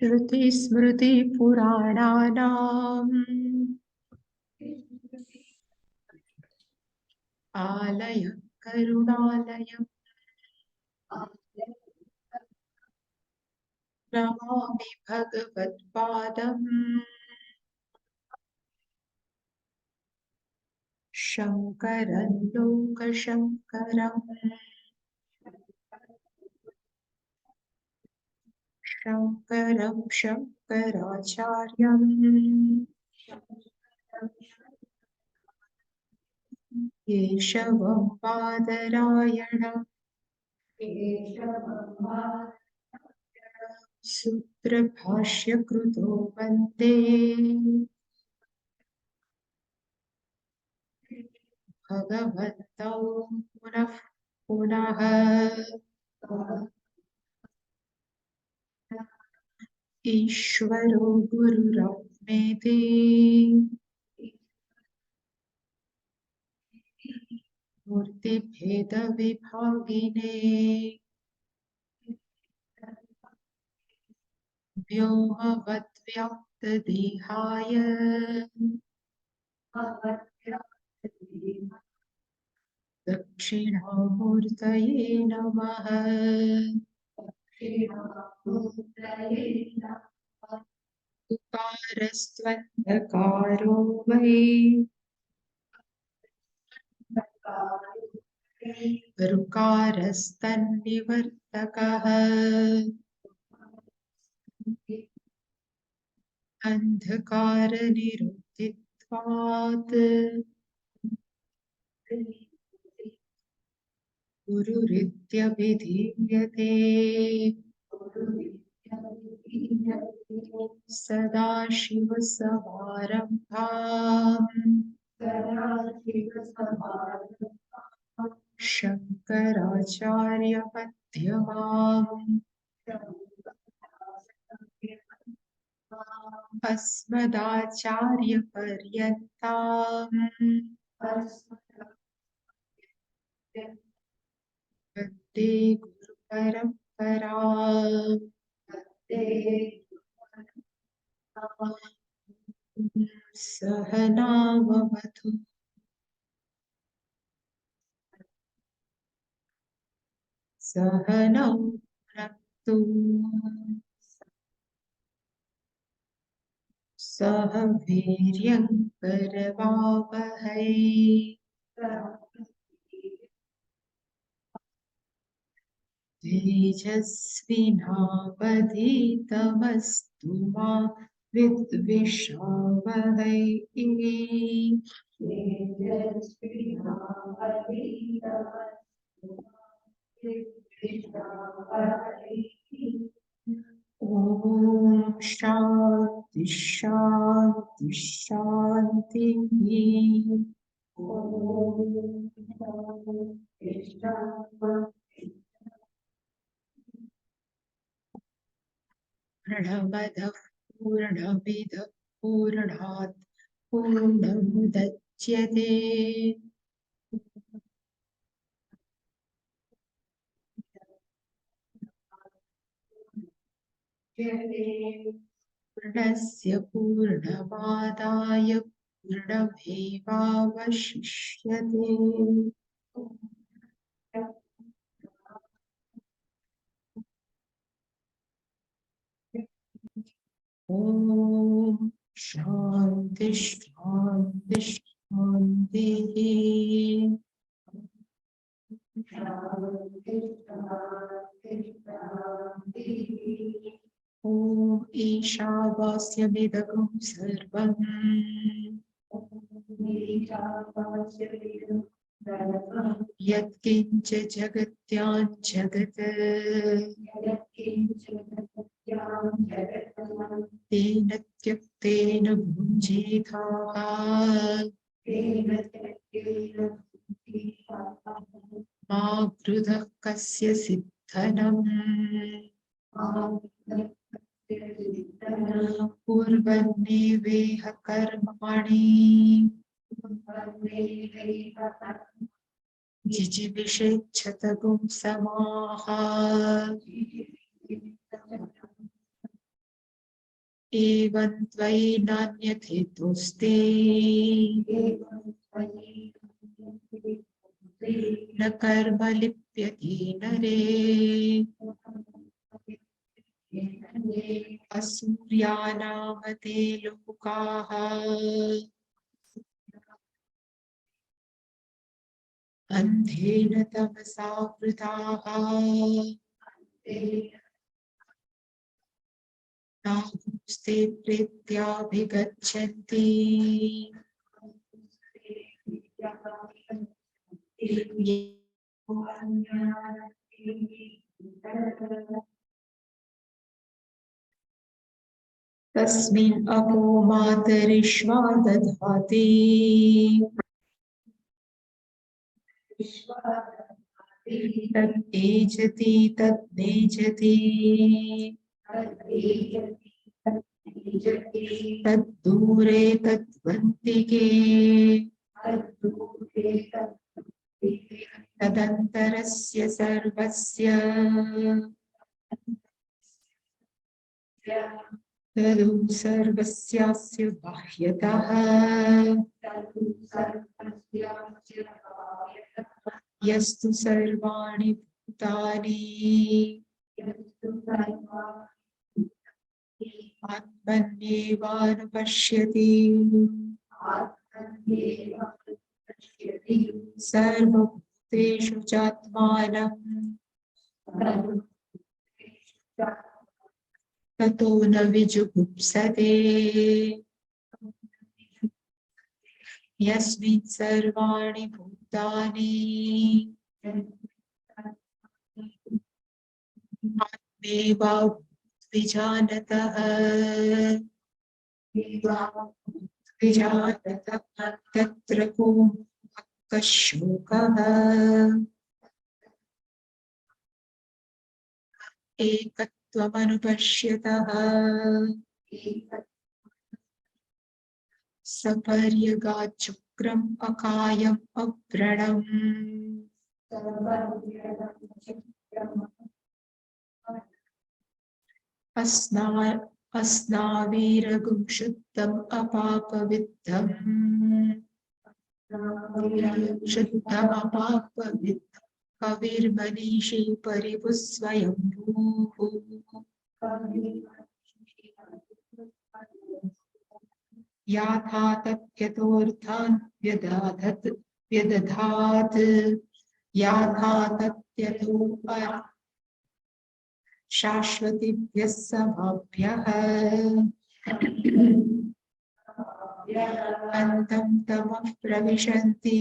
श्रुतिस्मृतिपुराणानाम् आलयं करुणालयं नमामि भगवत्पादम् शङ्करं लोकशङ्करम् शङ्करं शङ्कराचार्यम् केशवं बादरायणम् सूत्रभाष्यकृतो वन्दे भगवन्तौ पुनः पुनः ईश्वरो गुरुरात्मेति मूर्तिभेदविभागिने व्योमवद्व्याप्तदेहाय दक्षिणामूर्तये नमः। उकारस्त्वन्धकारो वै ऋकारस्तन्निवर्तकः अन्धकारनिरुद्धित्वात् गुरुरित्यभिधीयते सदाशिवसमारम्भाम् शङ्कराचार्यमध्यमाम् अस्मदाचार्यपर्यन्ताम् वन्दे गुरुपरम्पराम्। सहनाववतु सहनौ भुनक्तु सह वीर्यं करवावहै तेजस्विनावधीतमस्तु मा विद्विषावहै। ॐ शान्ति शान्ति शान्तिः। पूर्णमदः पूर्णमिदः पूर्णात् पूर्णमुदच्यते पूर्णस्य पूर्णमादाय पूर्णमेवावशिष्यते। ॐ शान्ति शान्ति शान्तिः। ॐ ईशावास्यमिदं सर्वम् यत्किञ्च जगत्यां जगत् तेन त्यक्तेन भुञ्जीथाः मा वृधः कस्य सिद्धनम् कुर्वन्नेवेह कर्माणि जिजीविषेच्छत पुंसमाः एवं त्वयि नान्यथेतोऽस्ति न कर्म लिप्यते नरे असूर्यानामते लोकाः अन्धेन तमसा वृताः नाहुस्ते प्रेत्याभिगच्छन्ति तस्मिन् अपो मातरिश्वा दधाति तद् नेजति तद्दूरे तद्वन्तिके तदन्तरस्य सर्वस्य तदु सर्वस्यास्य बाह्यतः यस्तु सर्वाणि भूतानि आत्मन्येवानुपश्यति सर्वभूतेषु चात्मानं ततो न विजुगुप्सते यस्मिन् सर्वाणि भूतानि आत्मेवाभिजानतः तत्र को मोहः शोकः एकत्वमनुपश्यतः सपर्यगाच्छुक्रम् अकायम् अव्रणम् अस्नावीरगुं शुद्धम् अपापविद्धम् शुद्धमपापविद्धम् कविर्मनीषी परिवुः स्वयंभूः याथा तत्यतोऽर्थान् व्यदधात् याथा तत्यतो शाश्वतीभ्यः समाभ्यः अन्तं तमः प्रविशन्ति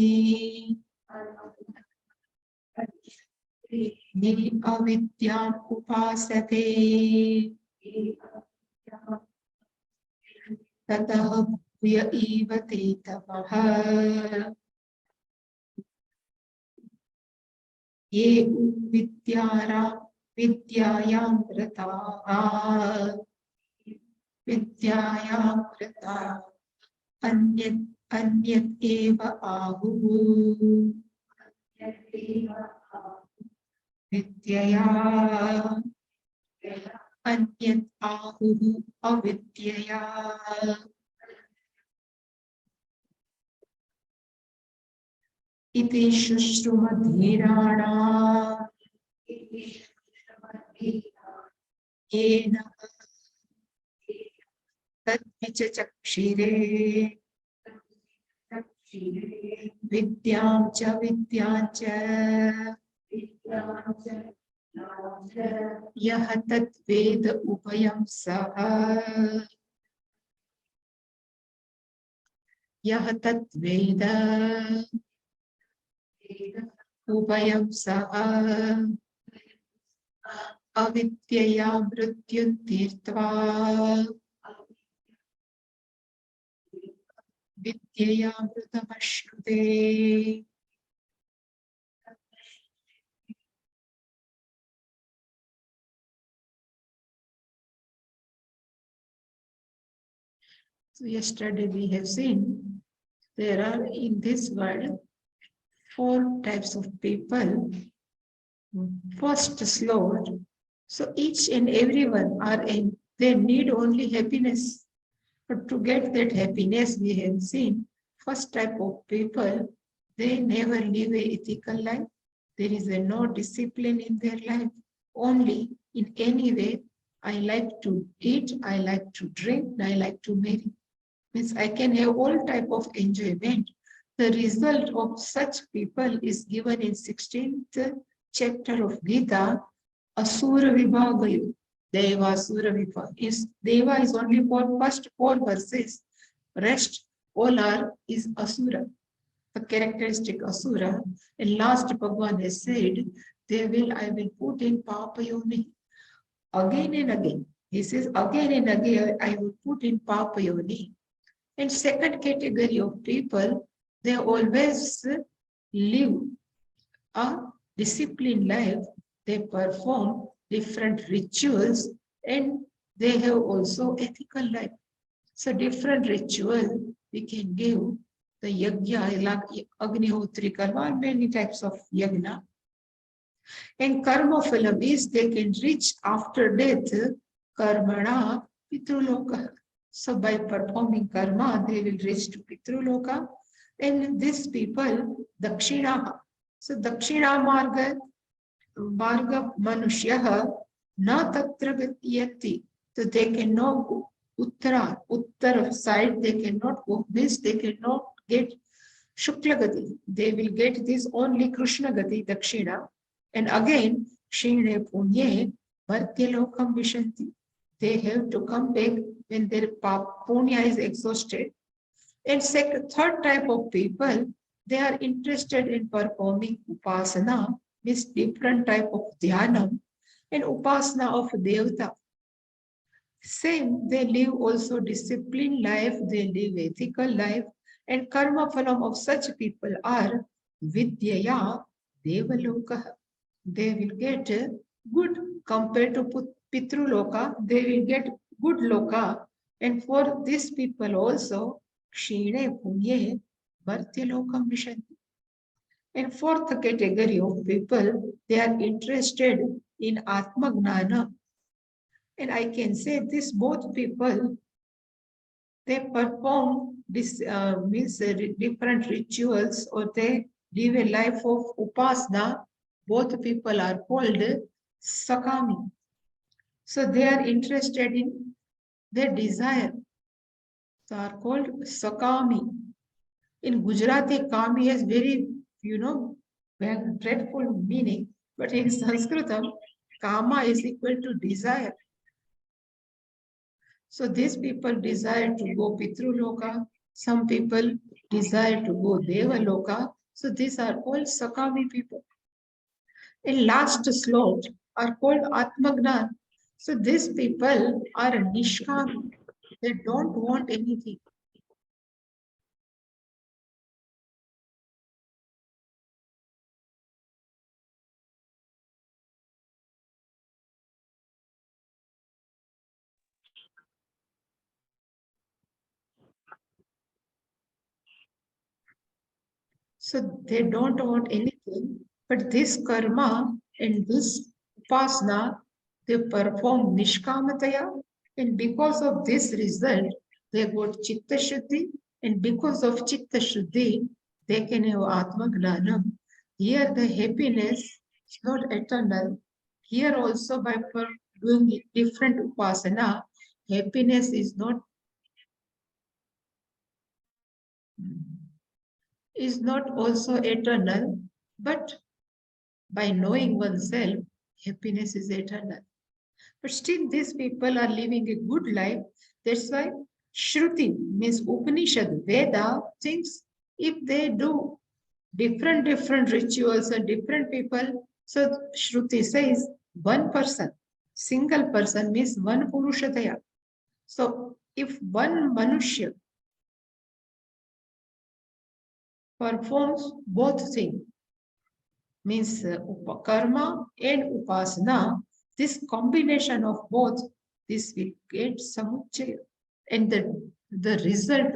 ये अविद्याम् उपासते ततः भूय एव ते तमः ये विद्यायां रताः अन्यत् एव आहुः विद्यया अन्यत् आहुः अविद्यया इति शुश्रुमधीराणाम् येन तद्विचक्षिरे विद्यां च यः तद्वेद उभयं सः यः तद्वेद उभयं सः अविद्यया मृत्युं तीर्त्वा विद्यया मृतमश्नुते So yesterday we have seen there are in this world 4 types of people. First, slow. So each and everyone are They need only happiness. But to get that happiness, we have seen, first type of people, they never live a ethical life. There is no discipline in their life. Only in any way, I like to eat, I like to drink, I like to marry. Means I can have all type of enjoyment. The result of such people is given in 16th chapter of Gita, Asura Vibhagayu. Deva Asura Vibhaga. Deva is only for first 4 verses. Rest all are is Asura. The characteristic Asura. And last Bhagavan has said, I will put in Papa Yoni. Again and again. He says, again and again, I will put in Papa Yoni. And second category of people, they always live a disciplined life. They perform different rituals and they have also ethical life. So different ritual we can give the yajna, like Agnihotri karma, many types of yajna. And karma phalam is they can reach after death karmana pitruloka. So by performing karma, they will reach to pitruloka. And these people, dakshina. So dakshina marga manushya na tatra gatyati. So they cannot go uttara side, they cannot go this, they cannot get shukla gati. They will get this only Krishna gati, dakshina. And again, Shine Punye Bhartyalokam Vishanti. They have to come back when their punya is exhausted. And third type of people, they are interested in performing upasana, means different type of dhyanam, and upasana of devata. Same, they live also disciplined life, they live ethical life, and karma phalam of such people are vidyaya devaloka. They will get good compared to pitru loka, they will get good loka, and for these people also, kshine punye bhartyalokam vishanti. And fourth category of people, they are interested in atma gnana. And I can say this both people, they perform this different rituals or they live a life of upasana. Both people are called sakami. So they are interested in their desire. So are called sakami. In Gujarati, kami has very, dreadful meaning. But in Sanskritam, kama is equal to desire. So these people desire to go Pitruloka. Some people desire to go Devaloka. So these are all Sakami people. In last slot are called Atmagnan. So these people are Nishkami. They don't want anything. So they don't want anything, but this karma and this upasana, they perform nishkamataya, and because of this result, they got chitta shuddhi, and because of chitta shuddhi, they can have atma gnanam. Here the happiness is not eternal. Here also by doing different upasana, happiness is not also eternal, but by knowing oneself, happiness is eternal. But still, these people are living a good life. That's why Shruti means Upanishad, Veda thinks if they do different rituals and different people, so Shruti says one person, single person means one Purushataya. So if one Manushya performs both things, means karma and upasana, this combination of both, this will get samuchaya. And the result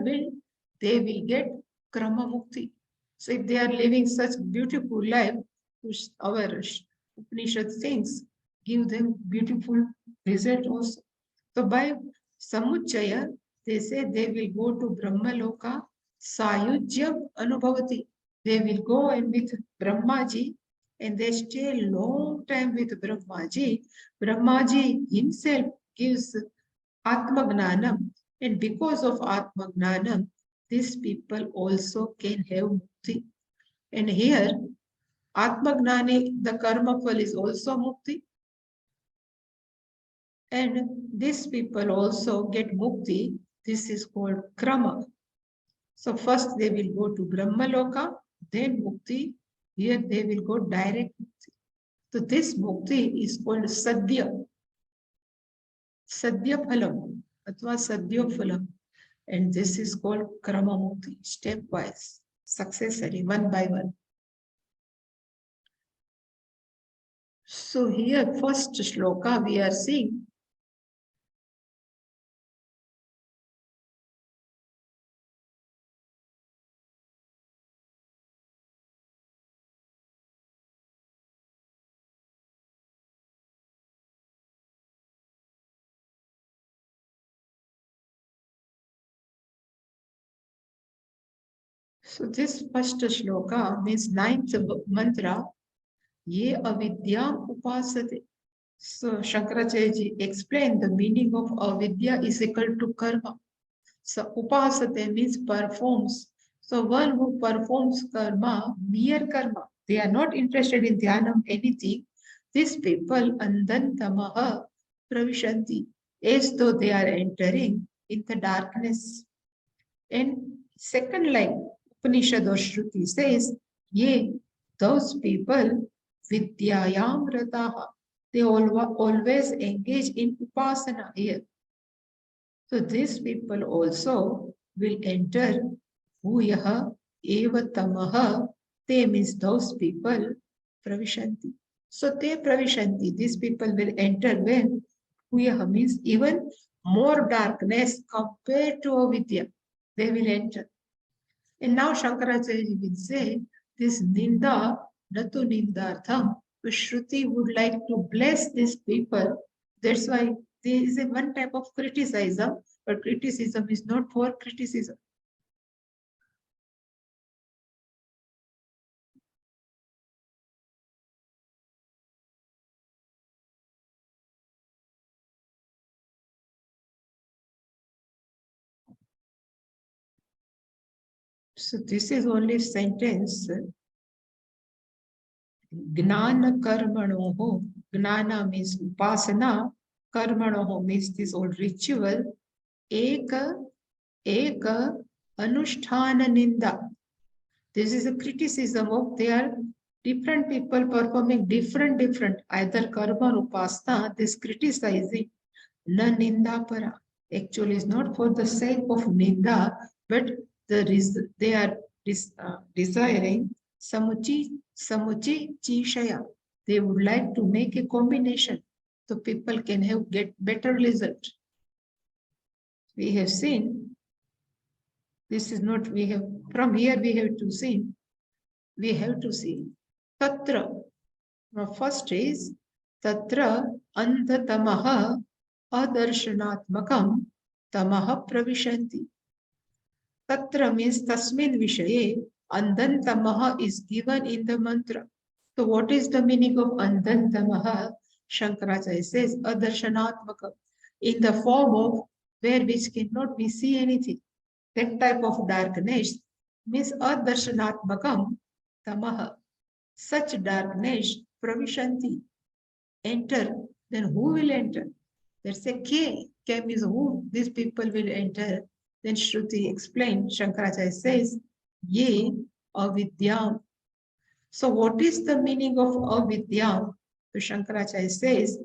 they will get krama mukti. So if they are living such beautiful life, our Upanishad things give them beautiful result also. So by Samuchaya, they say they will go to Brahmaloka, Sayujyam Anubhavati. They will go and with Brahmaji and they stay a long time with Brahmaji. Brahmaji himself gives Atmagnanam, and because of Atmagnanam, these people also can have mukti. And here, Atmagnani, the karma fal is also mukti. And these people also get mukti. This is called krama. So first they will go to Brahmaloka, then mukti. Here they will go direct mukti. So this mukti is called sadhya. Sadhya phalam, athva sadhya phalam. And this is called krama mukti, stepwise, successively, one by one. So here, first shloka we are seeing. So this first shloka means ninth mantra, ye avidyam upasate. So Shankaracharya ji explained the meaning of avidya is equal to karma. So upasate means performs. So one who performs karma, mere karma, they are not interested in dhyanam, anything. These people andantamaha pravishanti, as though they are entering in the darkness. And second line, Upanishad or Shruti says, ye, those people, vidyayam rataha, they always engage in upasana here. So these people also will enter bhuyaha eva tamaha, they means those people pravishanti. So they pravishanti, these people will enter when bhuyaha means even more darkness compared to avidya, they will enter. And now Shankaracharya will say this ninda, natu nindartham, Shruti would like to bless these people. That's why there is a one type of criticism, but criticism is not for criticism. So this is only sentence. Gnana karmanoho. Gnana means upasana. Karmanoho means this old ritual. Eka anusthana ninda. This is a criticism of their different people performing different, either karma or upasana. This criticizing na ninda para. Actually, is not for the sake of ninda, but they are desiring samuchi chishaya. They would like to make a combination so people can get better result. We have seen. This is not, we have, from here we have to see. Tatra. Now first is Tatra Andhatamaha Adarshanaatmakam Tamaha Pravishanti. Tatra means Tasmin Vishaye. Andantamaha is given in the mantra. So what is the meaning of Andantamaha? Shankaracharya says Adarshanaatmakam. In the form of where which cannot we see anything. That type of darkness means Adarshanaatmakam Tamaha. Such darkness, pravishanti, enter. Then who will enter? Let's say K. K means who these people will enter. Then Shruti explained, Shankaracharya says, Ye avidyam. So what is the meaning of avidyam? So Shankaracharya says,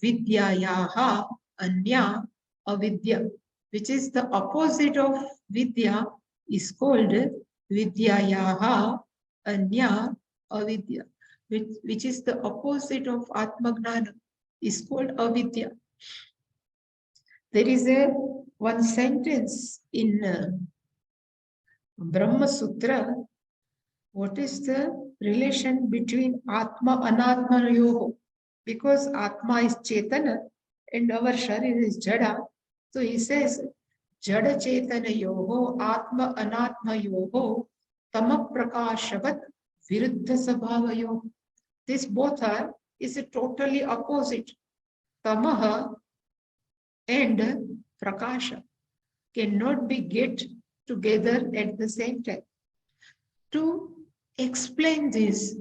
Vidyayaha anya avidya, which is the opposite of vidya, is called Vidyayaha anya avidya, which is the opposite of Atmagnana, is called avidya. There is one sentence in Brahma Sutra. What is the relation between Atma Anatma Yoho? Because Atma is Chetana and our sharir is jada. So he says, jada chetana yoho, atma anatma yoho, tama prakashavat viruddha sabhava yoho. These both is a totally opposite. Tamaha and prakasha cannot be get together at the same time. To explain this,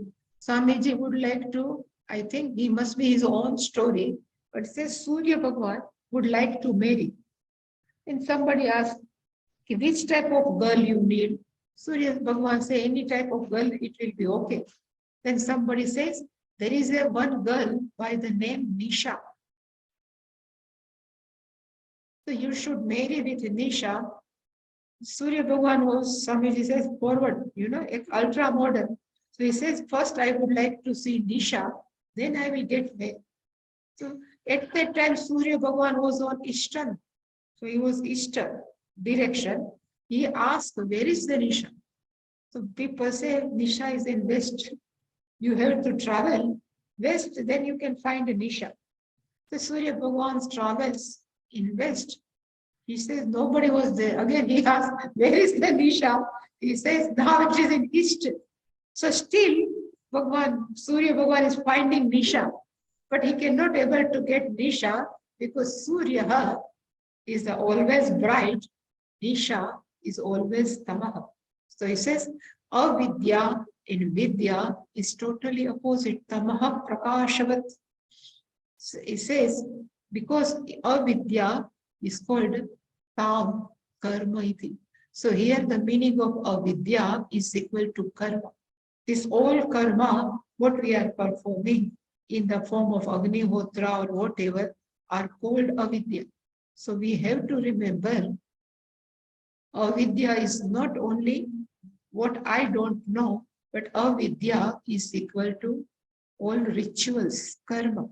Swamiji would like to, I think he must be his own story, but says Surya Bhagwan would like to marry. And somebody asked, which type of girl you need? Surya Bhagwan say, any type of girl, it will be okay. Then somebody says, there is a one girl by the name Nisha. So you should marry with Nisha. Surya Bhagwan was, Swamiji says, forward, ultra modern. So he says, first I would like to see Nisha, then I will get married. So at that time, Surya Bhagwan was on Eastern. So he was Eastern direction. He asked, where is the Nisha? So people say, Nisha is in West. You have to travel West, then you can find a Nisha. So Surya Bhagwan travels in West. He says, nobody was there. Again, he asked, where is the Nisha? He says, now it is in East. So still, Surya Bhagwan is finding Nisha, but he cannot able to get Nisha because Surya is always bright, Nisha is always Tamaha. So he says, Avidya in Vidya is totally opposite, Tamaha Prakashavat. So he says, because Avidya is called Tam Karma iti. So here the meaning of Avidya is equal to karma. This all karma, what we are performing in the form of Agnihotra or whatever, are called avidya. So we have to remember, avidya is not only what I don't know, but avidya is equal to all rituals, karma.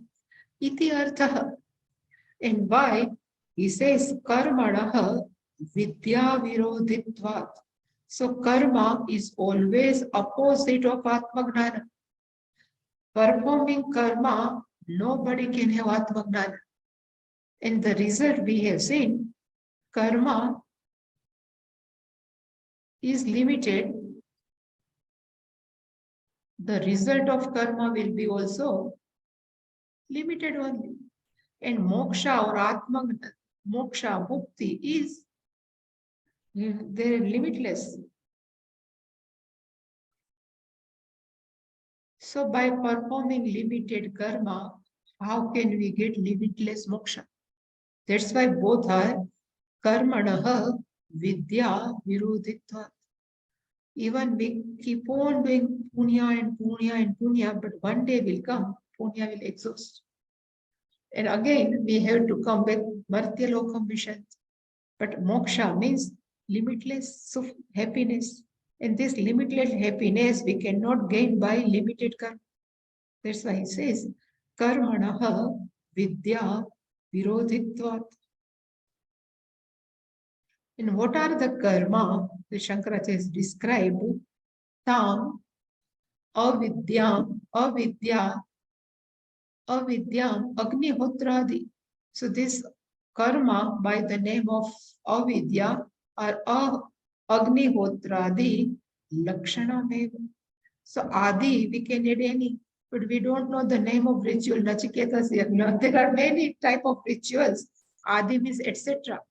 Iti arthaha. And why? He says, karmanaha vidya virodhitvat. So karma is always opposite of Atmagnana. Performing karma, nobody can have Atmagnana. And the result we have seen, karma is limited. The result of karma will be also limited only. And moksha or Atmagnana, moksha, mukti is they're limitless. So by performing limited karma, how can we get limitless moksha? That's why both are karmanaha vidya virodhitva. Even we keep on doing punya and punya and punya, but one day will come, punya will exhaust. And again, we have to come back Martya Lokam Vishan. But moksha means limitless happiness. And this limitless happiness we cannot gain by limited karma. That's why he says, karmanaha vidya virodhitvat. And what are the karma? The Shankaracharya has described tam, avidyam, agnihotradi. So this karma by the name of avidya or agnihotradi lakshanameva. So adi we can add any, but we don't know the name of ritual. Nachiketas, there are many type of rituals. Adi means etc.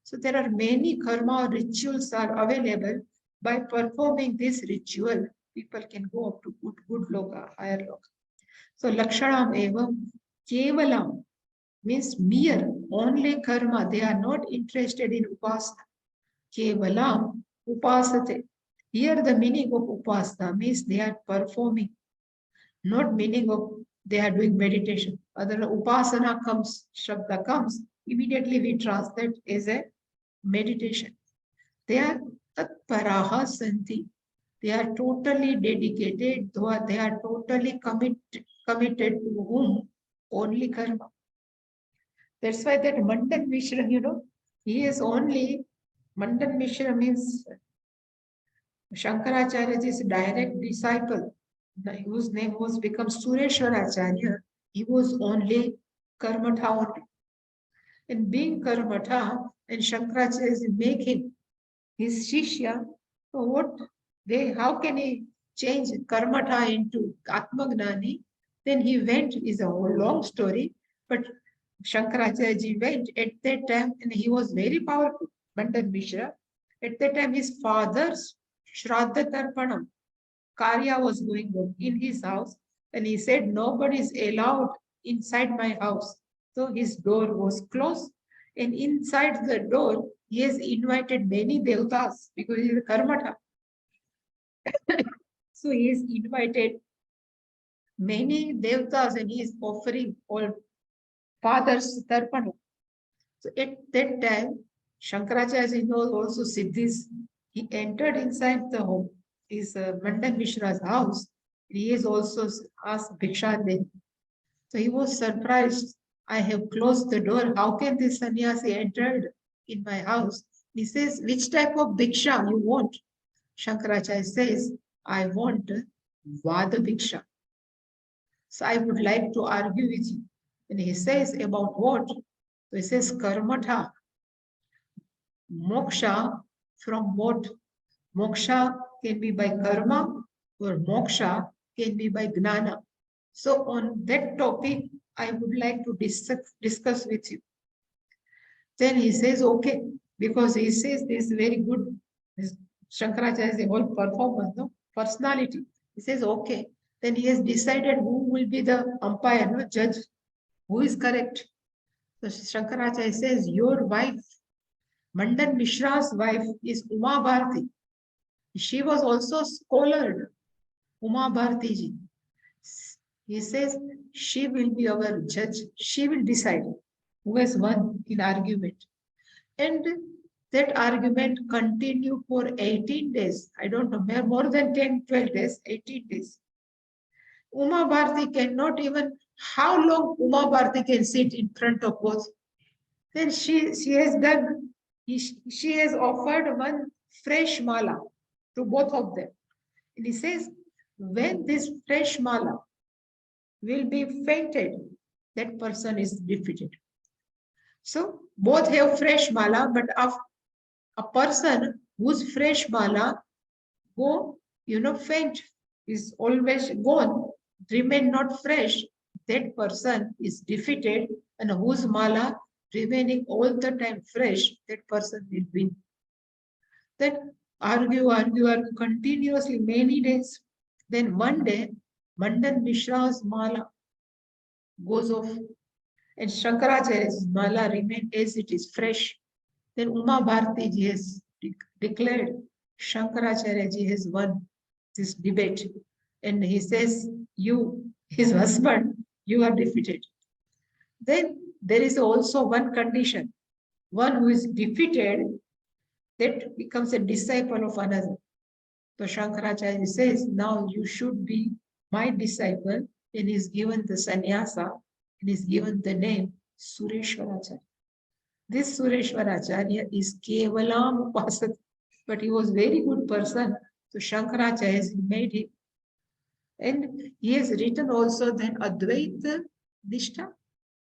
So there are many karma rituals are available. By performing this ritual, people can go up to good loka, higher loka. So lakshanam evam kevalam means mere, only karma. They are not interested in upasana. Kevalam upasate. Here the meaning of upasana means they are performing, not meaning of they are doing meditation. Other upasana comes, shabda comes, immediately we translate as a meditation. They are tatparaha santi. They are totally dedicated, they are totally committed to whom? Only karma. That's why that Mandan Mishra, he is only, Mandan Mishra means Shankaracharya's direct disciple, whose name was become Sureshwaracharya. He was only karmatha only. And being Karmatha, and Shankaracharya is making his Shishya, so how can he change Karmatha into Atmagnani? Then he went, is a whole long story, but Shankaracharya went at that time, and he was very powerful, Mandan Mishra. At that time, his father's Shraddha Tarpanam, Karya was going on in his house, and he said, nobody is allowed inside my house. So his door was closed, and inside the door, he has invited many devtas because he is a karmata. So he has invited many devtas and he is offering all fathers tarpana. So at that time, Shankaracharya knows also Siddhis. He entered inside the home, his Mandan Mishra's house. He has also asked Bhiksha there. So he was surprised. I have closed the door. How can this sannyasi entered in my house? He says, which type of bhiksha you want? Shankaracharya says, I want Vada bhiksha. So I would like to argue with you. And he says, about what? So he says, karmatha, moksha from what? Moksha can be by karma or moksha can be by gnana. So on that topic, I would like to discuss with you. Then he says, okay, because he says this is very good. This Shankaracharya is a whole performance, no? Personality. He says, okay. Then he has decided who will be the umpire, no judge, who is correct. So Shankaracharya says, your wife, Mandan Mishra's wife, is Uma Bharati. She was also scholar, Uma Bharati ji. He says, she will be our judge. She will decide who has won in argument. And that argument continued for 18 days. I don't know, more than 10, 12 days, 18 days. Uma Bharati cannot even, how long Uma Bharati can sit in front of both? Then she has done, she has offered one fresh mala to both of them. And he says, when this fresh mala will be fainted, that person is defeated. So both have fresh mala, but a person whose fresh mala go, faint, is always gone, remain not fresh, that person is defeated, and whose mala remaining all the time fresh, that person will win. Then argue continuously many days. Then one day, Mandan Mishra's mala goes off, and Shankaracharya's mala remains as it is, fresh. Then Uma Bharati ji has declared Shankaracharya ji has won this debate. And he says, you, his husband, you are defeated. Then there is also one condition. One who is defeated, that becomes a disciple of another. So Shankaracharya says, now you should be my disciple, and is given the sannyasa, and is given the name Sureshwaracharya. This Sureshwaracharya is Kevalam Upasat, but he was very good person. So Shankaracharya has made him. And he has written also then Advaita Nishtha.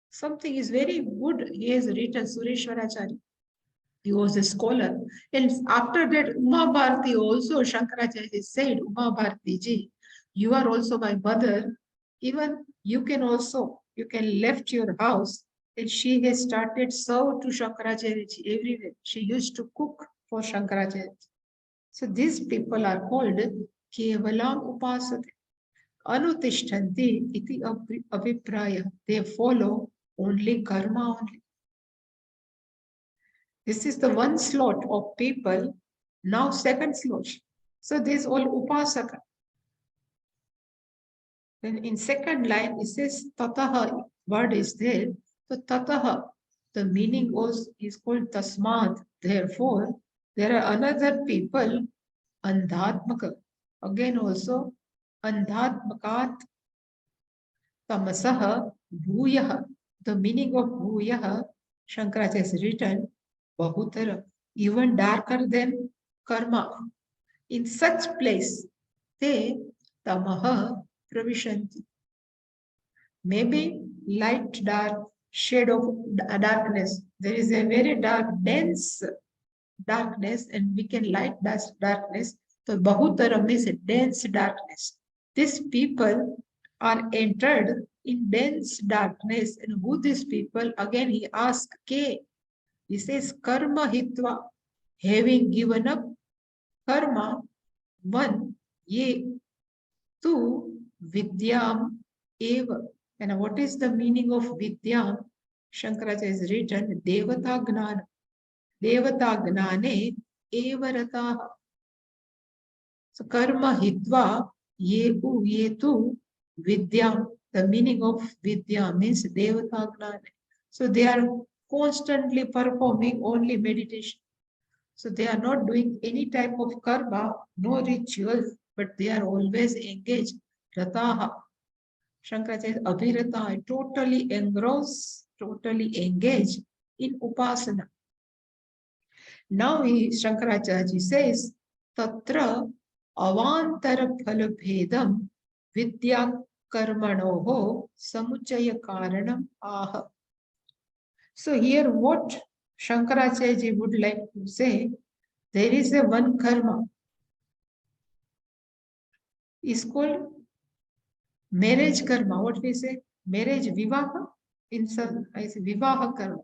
Something is very good. He has written Sureshwaracharya. He was a scholar. And after that, Uma Bharati also, Shankaracharya said, Uma Bharati ji, you are also my mother. Even you can left your house. And she has started serve to Shankaracharya ji everywhere. She used to cook for Shankaracharya. So these people are called Kevalam Upasate. Anutishtanti iti avipraya. They follow only karma only. This is the one slot of people. Now second slot. So this all upasaka. Then in second line it says tataha word is there. So tataha, the meaning is called tasmad. Therefore, there are another people, andhatmaka. Again also, andhatmakat tamasaha bhuyaha. The meaning of bhuyaha, Shankaracharya has written, bahutara, even darker than karma. In such place, they tamaha pravishanti. Maybe light dark shade of darkness. There is a very dark, dense darkness, and we can light that darkness. So Bahutara means dense darkness. These people are entered in dense darkness. And who these people? Again, he asks K. He says, Karma hitva, having given up karma, one, ye, two, vidyam, eva. And what is the meaning of vidyam? Shankaracharya has written, Devata Gnana. Devata Gnane evarataha. So karma hitva yetu vidyam. The meaning of vidya means devata gnana. So they are constantly performing only meditation. So they are not doing any type of karma, no rituals, but they are always engaged. Rataha. Shankaracharya says abhirata, totally engrossed, totally engaged in upasana. Now Shankaracharya says, Tatra avantara phala bhedam vidya karmanoho samuchaya karanam aha. So here what Shankaracharya would like to say, there is a one karma, is called marriage karma. What we say? Marriage vivaha, in some I say vivaha karma.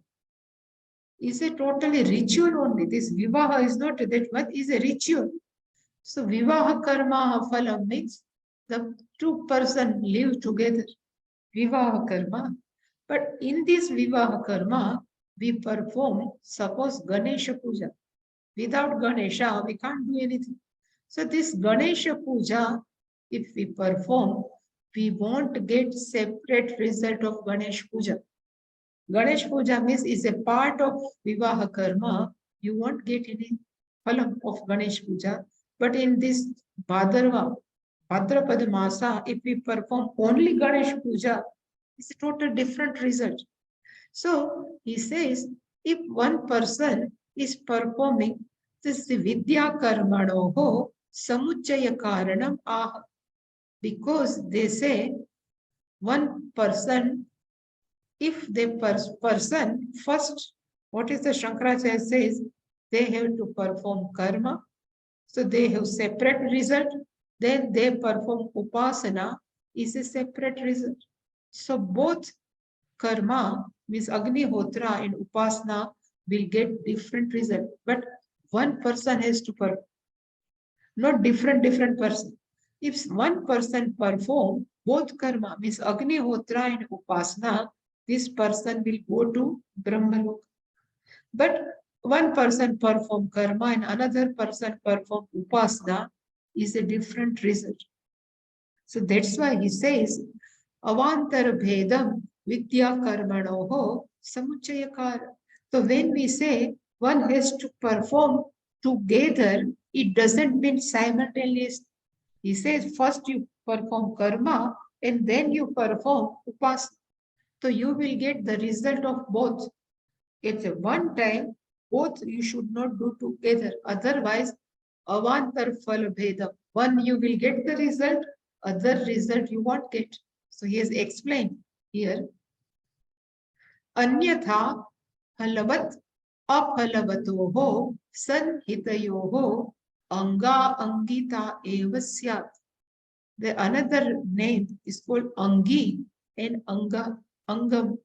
Is a totally ritual only. This vivaha is not that much, is a ritual. So vivaha karma phalam means the two persons live together. Vivaha karma. But in this vivaha karma, we perform, suppose Ganesha puja. Without Ganesha, we can't do anything. So this Ganesha puja, if we perform, we won't get separate result of Ganesh puja. Ganesh puja means is a part of vivaha karma. You won't get any phalam of Ganesh puja. But in this Bhadrava, Bhadrapada Masa, if we perform only Ganesh puja, it's a total different result. So he says, if one person is performing this vidya karmanoho samuchaya karanam ah, because they say one person, if the person first, what is the Shankaracharya says, they have to perform karma, so they have separate result, then they perform upasana, is a separate result. So both karma means Agnihotra and upasana will get different result, but one person has to perform, not different person. If one person perform both karma means Agnihotra and upasana, this person will go to Brahmalok. But one person perform karma and another person perform upasana is a different result. So that's why he says, Avantar bhedam vidya karmanoho samuchayakara. So when we say one has to perform together, it doesn't mean simultaneously. He says first you perform karma and then you perform upasana. So you will get the result of both. It's a one time, both you should not do together. Otherwise, avantar phala bhedam. One you will get the result, other result you won't get. So he has explained here. Anyatha phalavat aphalavatoho sanhitayoho anga angita eva syat. The another name is called Angi and Angam.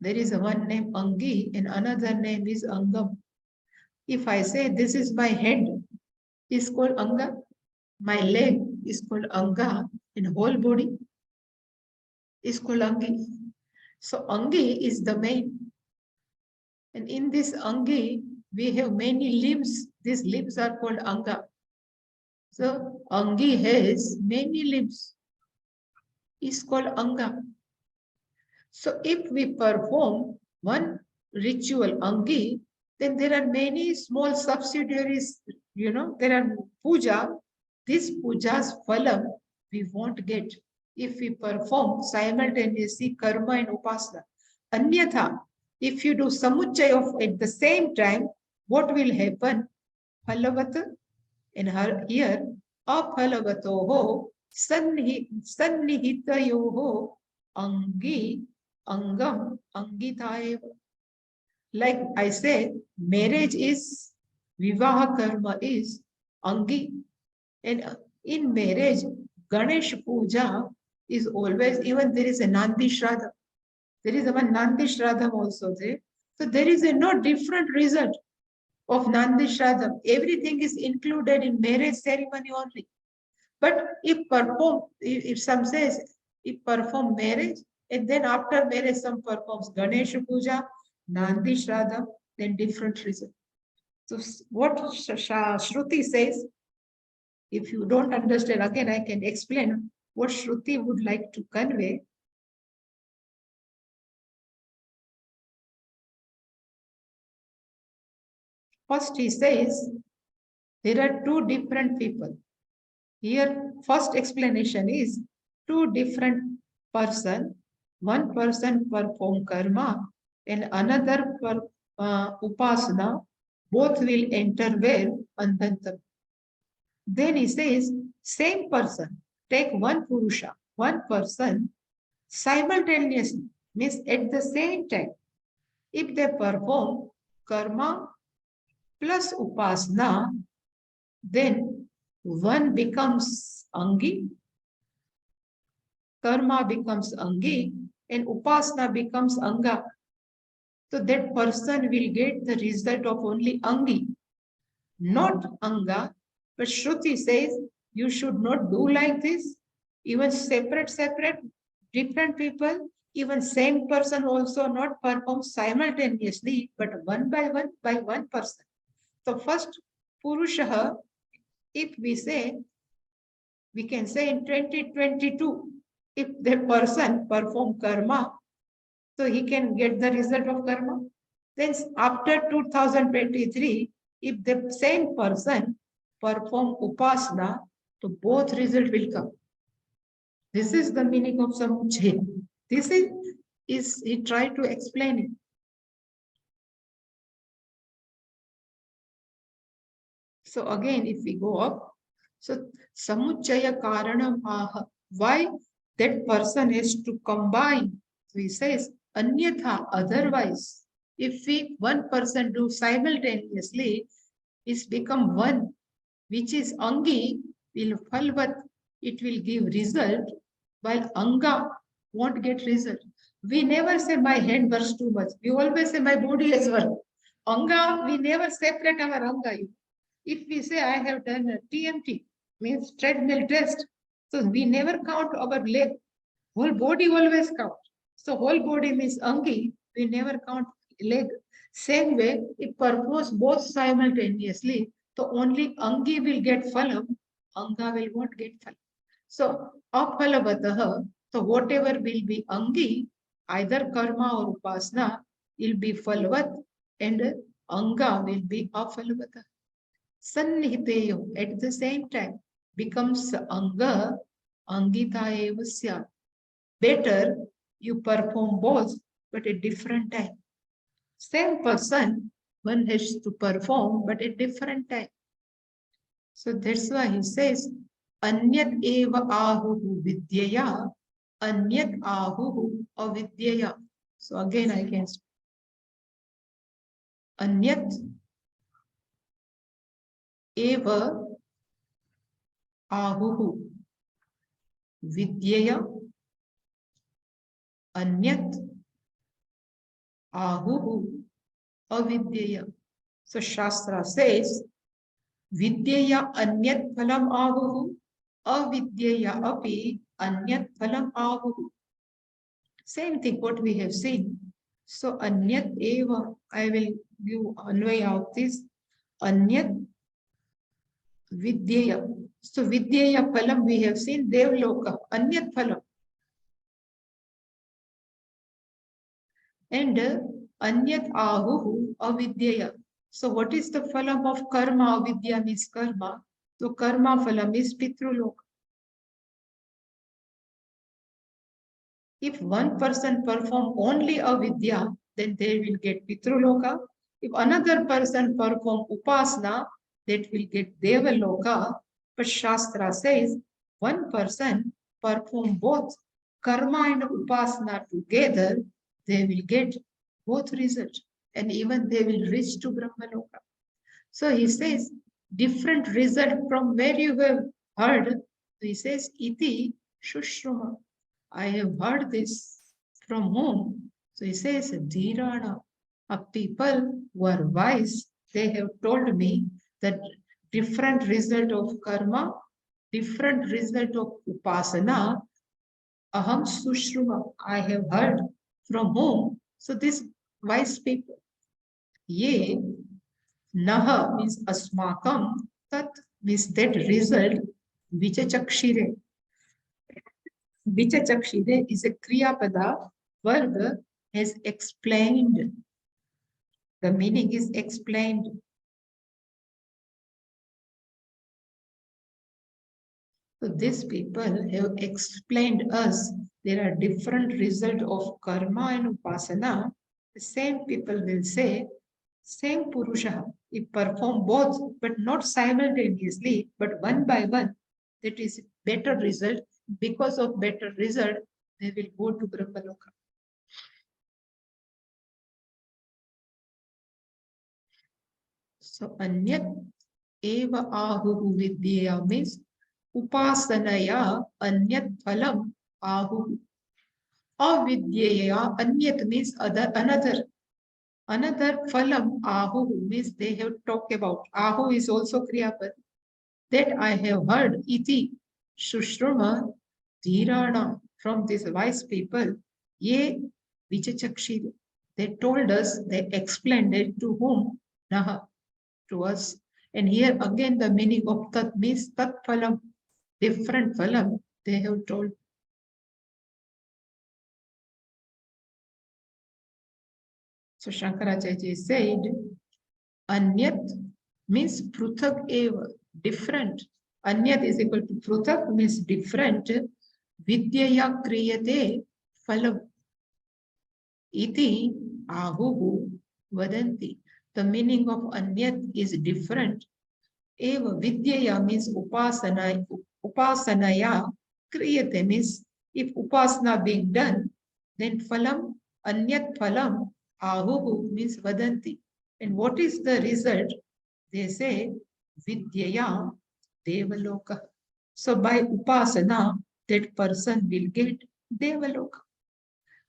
There is one name Angi and another name is Angam. If I say this is my head, is called Anga. My leg is called Anga and whole body is called Angi. So Angi is the main. And in this Angi, we have many limbs. These limbs are called Anga. So Angi has many limbs. Is called Anga. So if we perform one ritual Angi, then there are many small subsidiaries, there are puja. This puja's phalam we won't get if we perform simultaneously karma and upasana. Anyatha, if you do samuchaya of at the same time, what will happen? Phalavata, and here, aphalavatoho sannihitayoho Angi, Angam, Angitaeva. Like I say, marriage is, Vivaha karma is Angi. And in marriage, Ganesh Puja is always, even there is a Nandi Shraddha. There is one Nandi Shraddha also there. So there is a no different result of Nandi Shraddha. Everything is included in marriage ceremony only. But if some says, if perform marriage, and then after marriage some performs Ganesh Puja, Nandi Shraddha, then different result. So what Shruti says, if you don't understand, again I can explain what Shruti would like to convey. First he says, there are two different people. Here, first explanation is two different person. One person perform karma and another upasana. Both will enter where? Antantam. Then he says, same person, take one Purusha, one person, simultaneously, means at the same time, if they perform karma plus upasana, then one becomes Angi, karma becomes Angi, and upasana becomes Anga. So that person will get the result of only Angi, not Anga. But Shruti says you should not do like this. Even separate, different people, even same person also not perform simultaneously, but one by one person. So first, Purusha, if we can say in 2022, if the person perform karma, so he can get the result of karma. Then after 2023, if the same person perform upasana, so both result will come. This is the meaning of samuchaya. This is he tried to explain it. So again, if we go up, so samuchaya karanam aha. Why that person has to combine? So he says, anyatha, otherwise, if we one person do simultaneously, it's become one, which is Angi, will phalvat, it will give result, while Anga won't get result. We never say my hand works too much. We always say my body as well. Anga, we never separate our Anga. If we say I have done a TMT, means treadmill test, so we never count our leg. Whole body always count. So whole body means Angi, we never count leg. Same way, if performs both simultaneously, so only Angi will get phalam, Anga will not get phalam. So aphalavataha, so whatever will be Angi, either karma or upasana, will be phalvat and Anga will be aphalavataha. Sannihiteyo at the same time becomes Anga, Angita evasya. Better you perform both, but at different time. Same person, one has to perform, but at different time. So that's why he says, Anyat eva ahuhu vidyaya, Anyat ahuhu avidyaya. So again I can speak. Anyat eva ahuhu vidyaya, Anyat ahuhu avidyaya. So Shastra says, Vidyaya anyat phalam ahuhu, avidyaya api anyat phalam ahuhu. Same thing what we have seen. So anyat eva, I will give anvay of this. Anyat vidyaya. So vidyaya phalam we have seen devloka, anyat phalam. And anyat ahuhu avidyaya. So what is the phalam of karma? Avidya means karma. So karma phalam is pitruloka. If one person perform only avidya, then they will get pitruloka. If another person perform upasana, that will get devaloka. But Shastra says one person perform both karma and upasana together, they will get both results, and even they will reach to Brahmaloka. So he says, different result from where you have heard. So he says, iti shushruma. I have heard this from whom? So he says, dhirana. People who are wise, they have told me that different result of karma, different result of upasana, aham sushruma. I have heard from whom? So this wise people, ye naha means asmakam, tat means that result, vichachakshire. Vichachakshire is a kriya pada, verb has explained. The meaning is explained. So these people have explained us there are different results of karma and upasana. The same people will say, same Purusha, he perform both, but not simultaneously, but one by one. That is better result. Because of better result, they will go to Brahmaloka. So anyat eva ahu vidya means upasanaya anyat phalam ahu. Avidyaya anyat means another. Another phalam ahu means they have talked about. Ahu is also kriyapad. That I have heard iti sushruma dhirana from these wise people. Ye vichachakshir. They told us, they explained it to whom? Naha, to us. And here again the meaning of tat means tat phalam, different phalam they have told. So Shankaracharya said, anyat means pruthak eva, different. Anyat is equal to pruthak means different. Vidyaya kriyate phalam. Iti ahuhu vadanti. The meaning of anyat is different. Eva vidyaya means upasanaya kriyate means if upasana being done, then phalam, anyat phalam, ahuhu means vadanti. And what is the result? They say vidyaya devaloka. So by upasana, that person will get devaloka.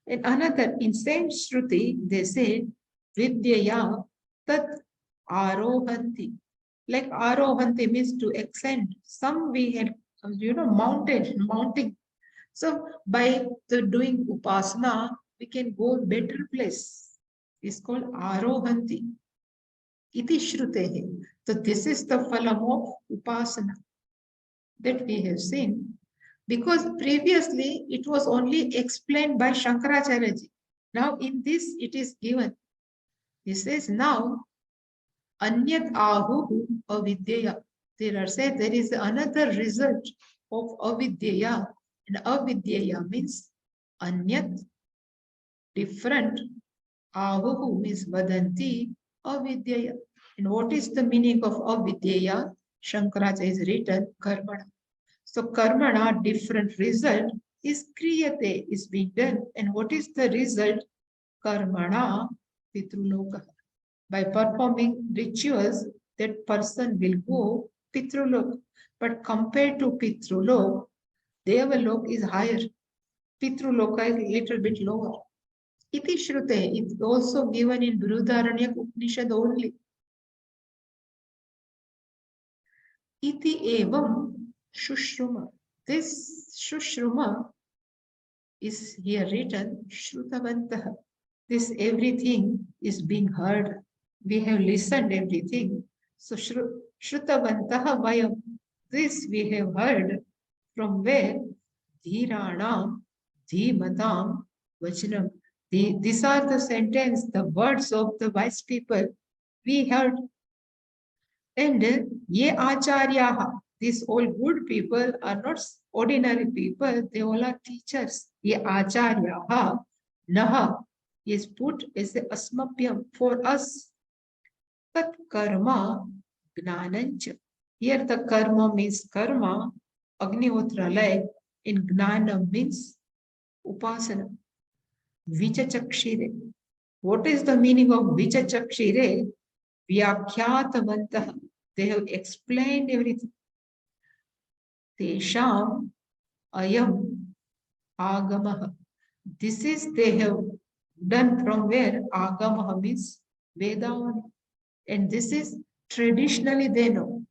And another, in same Shruti, they say vidyaya tat arohanti. Like arohanti means to ascend. Some we had, mounting. So by doing upasana, we can go better place. It's called arohanti. Iti shrutehe. So this is the phalam of upasana that we have seen. Because previously it was only explained by Shankaracharya ji. Now in this it is given. He says now, anyat ahuhu avidyaya. There are said there is another result of avidyaya. And avidyaya means anyat, different. Ahuhu means vadanti avidyaya. And what is the meaning of avidyaya? Shankaracharya is written karmana. So karmana, different result is kriyate, is being done. And what is the result? Karmana pitruloka. By performing rituals, that person will go pitrulok. But compared to pitrulok, devalok is higher. Pitruloka is a little bit lower. Iti shrute, it's also given in Brihadaranyaka Upanishad only. Iti evam Shushruma. This Shushruma is here written Shrutavantaha. This everything is being heard. We have listened everything. So Shrutavantaha Vayam. This we have heard from where? Dhiranam, Dhimatam, Vachanam. These are the sentence, the words of the wise people we heard. And ye acharyaha. These all good people are not ordinary people, they all are teachers. Ye acharyaha naha is put as a asmapyam for us. Tat karma gnanancha. Here the karma means karma, agnihotra like, in gnana means upasana. Vichachakshire. What is the meaning of Vichachakshire? Vyakhyatavantah. They have explained everything. Tesham ayam agamaha. This is they have done from where agamaha means Veda. And this is traditionally they know.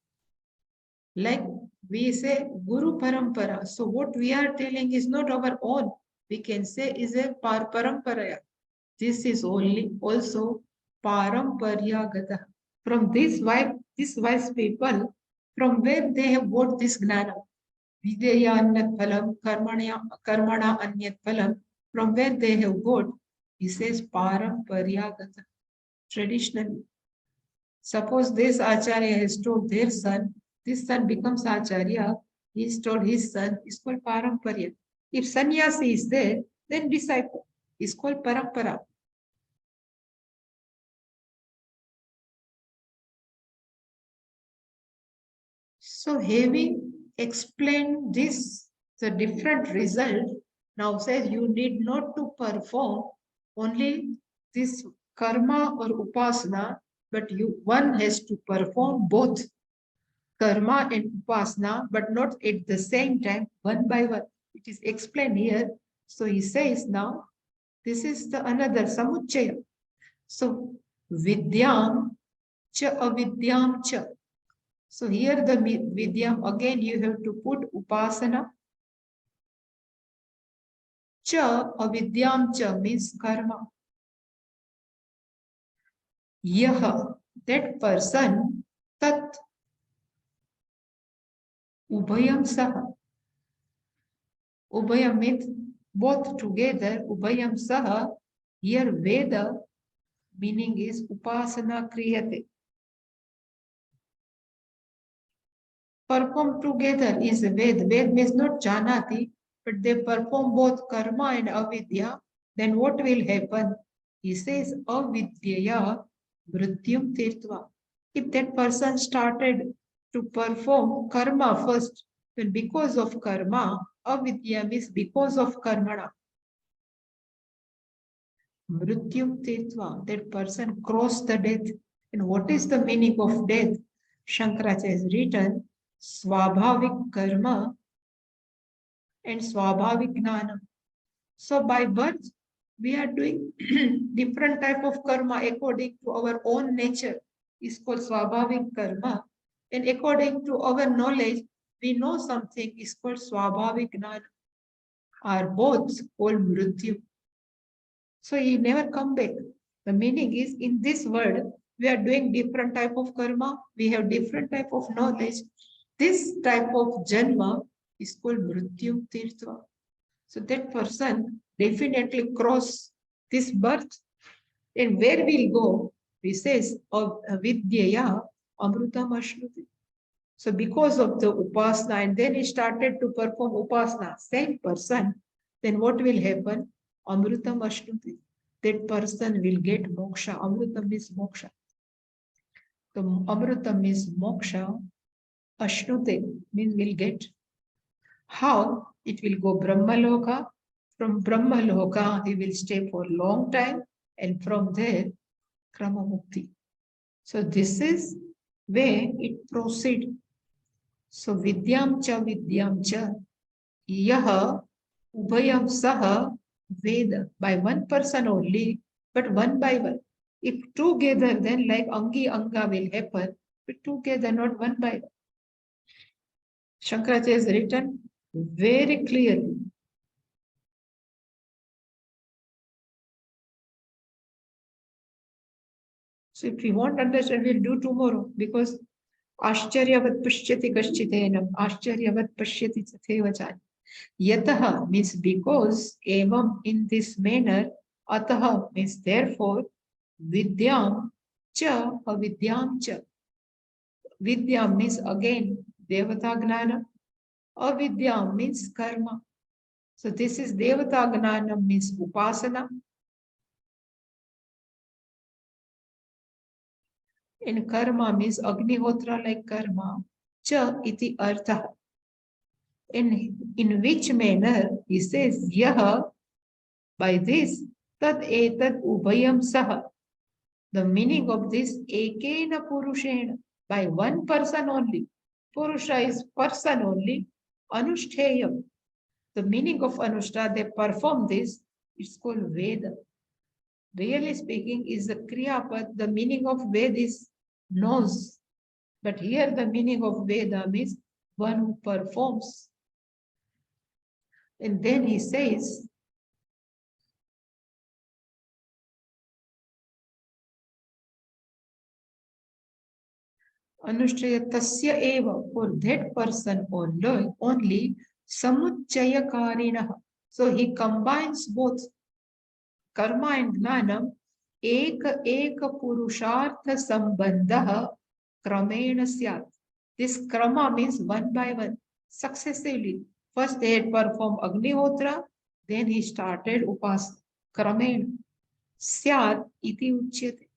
Like we say Guru Parampara. So what we are telling is not our own. We can say is a Parampara. This is only also Paramparyagata. From this wise people, from where they have got this gnana. Videya anyat phalam, karmana anyat phalam. From where they have got, he says Paramparyagata. Traditionally. Suppose this Acharya has told their son, this son becomes Acharya, he is told his son, is called Paramparya. If sannyasi is there, then disciple is called Parampara. So having explained this, the different result, now says you need not to perform only this karma or upasana, but one has to perform both karma and upasana, but not at the same time, one by one. It is explained here. So he says now, this is the another samuchaya. So vidyam cha avidyam cha. So here the vidyam, again you have to put upasana. Cha avidyam cha means karma. Yaha, that person, tat ubhayam saha. Ubhayam means both together, ubhayam saha. Here Veda meaning is upasana kriyate. Perform together is Ved. Ved means not janati, but they perform both karma and avidya. Then what will happen? He says avidyaya mrityum tirtva. If that person started to perform karma first, then because of karma, avidya means because of karmana. Mrityum tirtva, that person crossed the death. And what is the meaning of death? Shankaracharya has written, Swabhavik karma and Swabhavik gnana. So by birth, we are doing different type of karma according to our own nature. Is called Swabhavik karma. And according to our knowledge, we know something is called Swabhavik gnana. Are both called Mrityu. So you never come back. The meaning is in this world, we are doing different type of karma. We have different type of knowledge. This type of janma is called mrityu tirtva. So that person definitely cross this birth. And where we'll go, he says, of vidyaya amrutam ashnuti. So because of the upasana, and then he started to perform upasana, same person, then what will happen? Amrutam ashnuti. That person will get moksha. Amrutam means moksha. So amrutam means moksha. Ashnute means will get. How? It will go Brahmaloka. From Brahmaloka, he will stay for a long time. And from there, Krama Mukti. So this is where it proceeds. So Vidyam cha Yaha Ubhayam Saha Veda. By one person only, but one by one. If together, then like Angi Anga will happen, but together, not one by one. Shankaracharya has written very clearly. So if we want to understand, we'll do tomorrow because Ashcharyavat Pashyati Kaschitenam, Ashcharyavat Pashyati Tathevachan. Yataha means because, evam in this manner, ataha means therefore, vidyam cha avidyam cha. Vidya means again Devata Gnana. Avidya means karma. So this is Devata Gnana means upasana. And karma means Agnihotra like karma. Cha iti artha. In which manner he says, Yaha By this, tad etad ubhayam saha. The meaning of this, ekena purushena, by one person only. Purusha is person only. Anushteyam. The meaning of Anushta, they perform this, it's called Veda. Really speaking, is the Kriyapad. The meaning of Ved is knows. But here the meaning of Veda means one who performs. And then he says, Anushtaya tasya eva, for that person only samuchayakarinah. So he combines both karma and gnanam, ek purushartha sambandha kramena syat. This krama means one by one, successively. First they had performed Agnihotra, then he started Upasana. Kramena syat iti uchyate.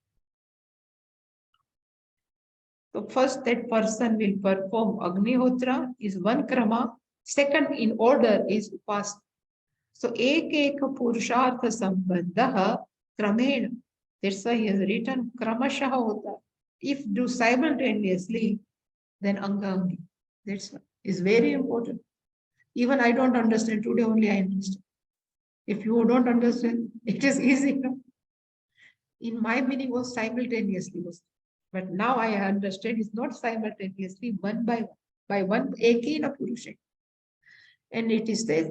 So first that person will perform Agnihotra is one krama. Second in order is Upasana. So ek purushartha sambandha kramena. That's why he has written kramashaha hota. If do simultaneously, then angangi. That's why it's very important. Even I don't understand. Today only I understand. If you don't understand, it is easy. In my meaning was simultaneously. But now I understand it's not simultaneously, one by one, ekena purusha. And it is said,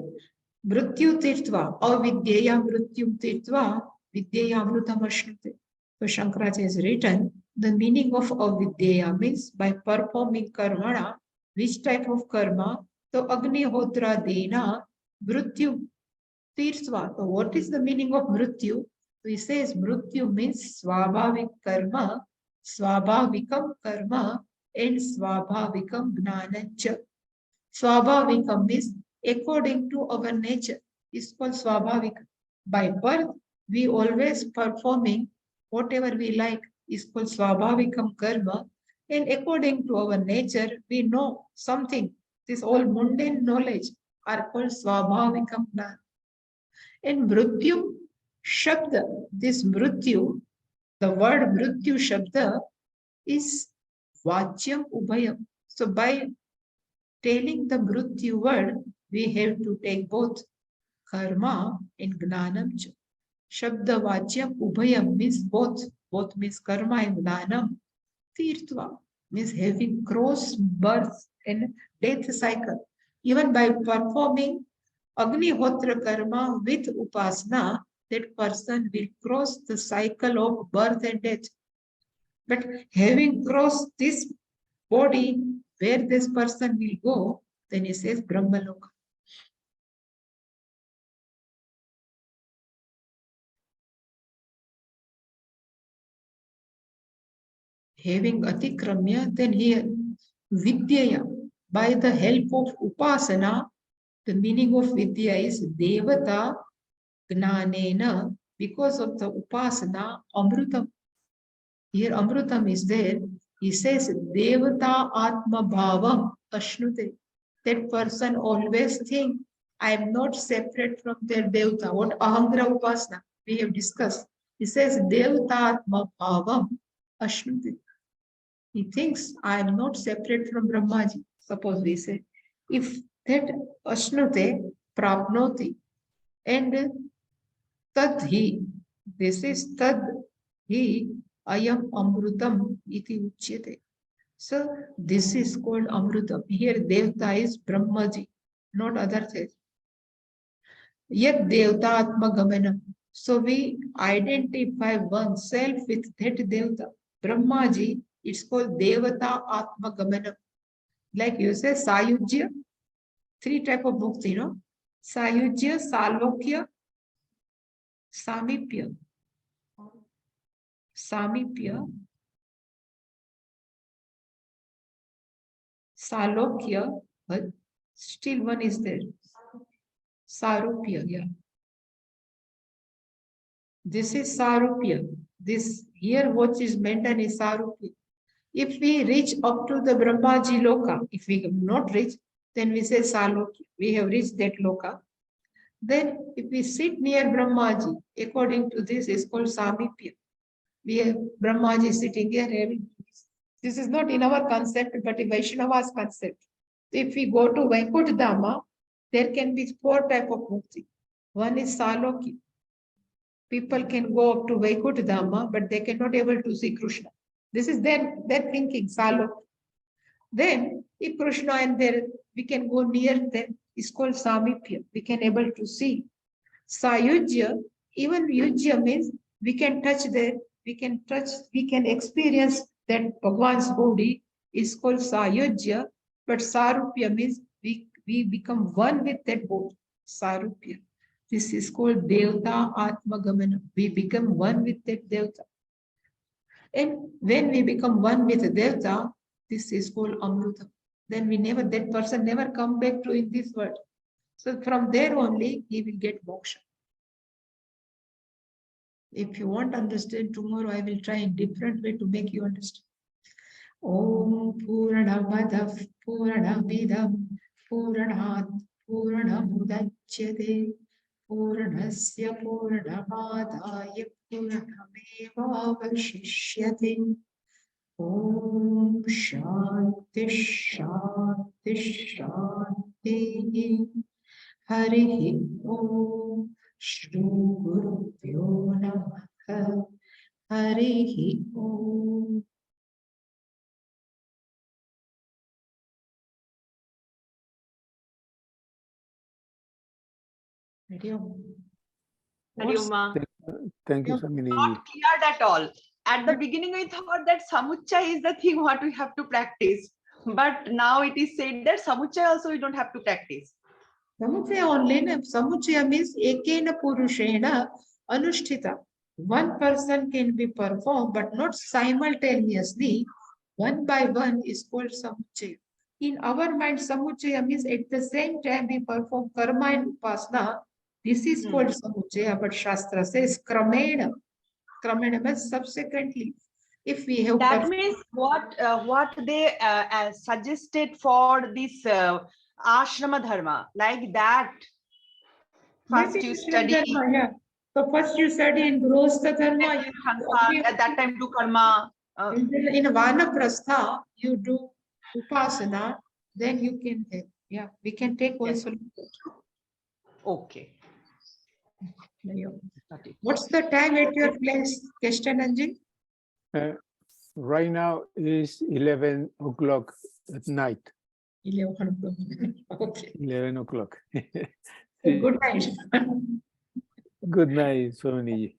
Mrityu tirtva, avidyeya mrityum tirtva, vidyeya amrutam ashnute. So Shankaracharya has written, the meaning of avidyeya means by performing karmana, which type of karma? So Agnihotra dena, mrityu tirtva. So what is the meaning of mrityu? So he says mrityu means swabhavik karma, swabhavikam karma, and swabhavikam gnanancha. Swabhavikam means according to our nature is called swabhavika. By birth, we always performing whatever we like is called swabhavikam karma. And according to our nature, we know something. This all mundane knowledge are called swabhavikam jnana. And mrityu shabda, this mrityu, the word mrityu shabda is vachyam ubhayam. So by telling the mrityu word, we have to take both karma and gnanam. Shabda vachyam ubhayam means both. Both means karma and gnanam. Tirtva means having crossed birth and death cycle. Even by performing Agnihotra karma with upasana, that person will cross the cycle of birth and death. But having crossed this body, where this person will go, then he says Brahmaloka. Having atikramya, then here Vidyaya, by the help of upasana, the meaning of Vidya is Devata Gnanena, because of the upasana, Amrutam. Here Amrutam is there. He says Devata Atma Bhavam Ashnute. That person always think I am not separate from their Devata. What Ahangra Upasana we have discussed. He says Devata Atma Bhavam Ashnute. He thinks I am not separate from Brahmaji. Suppose we say, if that Ashnute Prapnoti and Tadhi, this is Tadhi Ayam Amrutam iti uchyate. So this is called Amrutam. Here Devta is Brahmaji, not other things. Yet Devta Atma Gamanam. So we identify oneself with that Devta. Brahmaji, it's called Devata Atma Gamanam. Like you say, Sayujya, three type of books, you know. Sayujya, Salokya, Samipya. Samipya, Salokya, but still one is there. Sarupya, yeah. This is Sarupya. This here what is mentioned is Sarupya. If we reach up to the Brahmaji Loka, if we have not reached, then we say Salokya. We have reached that Loka. Then if we sit near Brahmaji, according to this is called Samipya. We have Brahmaji sitting here having peace. This is not in our concept, but in Vaishnava's concept. If we go to Vaikuntha Dhama, there can be 4 types of mukti. One is Saloki. People can go up to Vaikuntha Dhama, but they cannot able to see Krishna. This is their thinking, Saloki. Then, if Krishna and there, we can go near them, it's called Samipya. We can able to see. Sayujya, even Yujya means we can touch there, we can experience that Bhagwan's body is called Sayujya, but Sarupya means we become one with that body. Sarupya. This is called Devta Atmagamana. We become one with that Devta. And when we become one with Devta, this is called Amruta. Then that person never come back to in this world. So from there only he will get moksha. If you want to understand tomorrow, I will try a different way to make you understand. Om Purnamadav Purnamidam Purnat Purnamudachyate Purnasya Purnamadaya Purnamevavashishyate. Om Shanti Shanti Shanti. Harihi Om Shri Gurubhyo Namaha. Harihi Om. Hari Om. Hari Om, Ma. Thank you, Swamini. Not cleared at all. At the beginning, we thought that Samuchaya is the thing what we have to practice. But now it is said that Samuchaya also we don't have to practice. Samuchaya only. Samuchaya means Ekena Purushena Anushtita. One person can be performed, but not simultaneously. One by one is called Samuchaya. In our mind, Samuchaya means at the same time we perform karma and upasana. This is called Samuchaya, but Shastra says Kramena. Kramena means subsequently. If we have that means what they suggested for this ashrama dharma, like that. First you study. Dharma, yeah. So first you study in Grostha Dharma. At that time do karma. In Vanaprastha, you do upasana, then you can have. Yeah, we can take also. Okay. What's the time at your place, Keshtananji? Right now it is 11 o'clock at night. 11 o'clock. Okay. 11 o'clock. Good night. Good night, Swamini.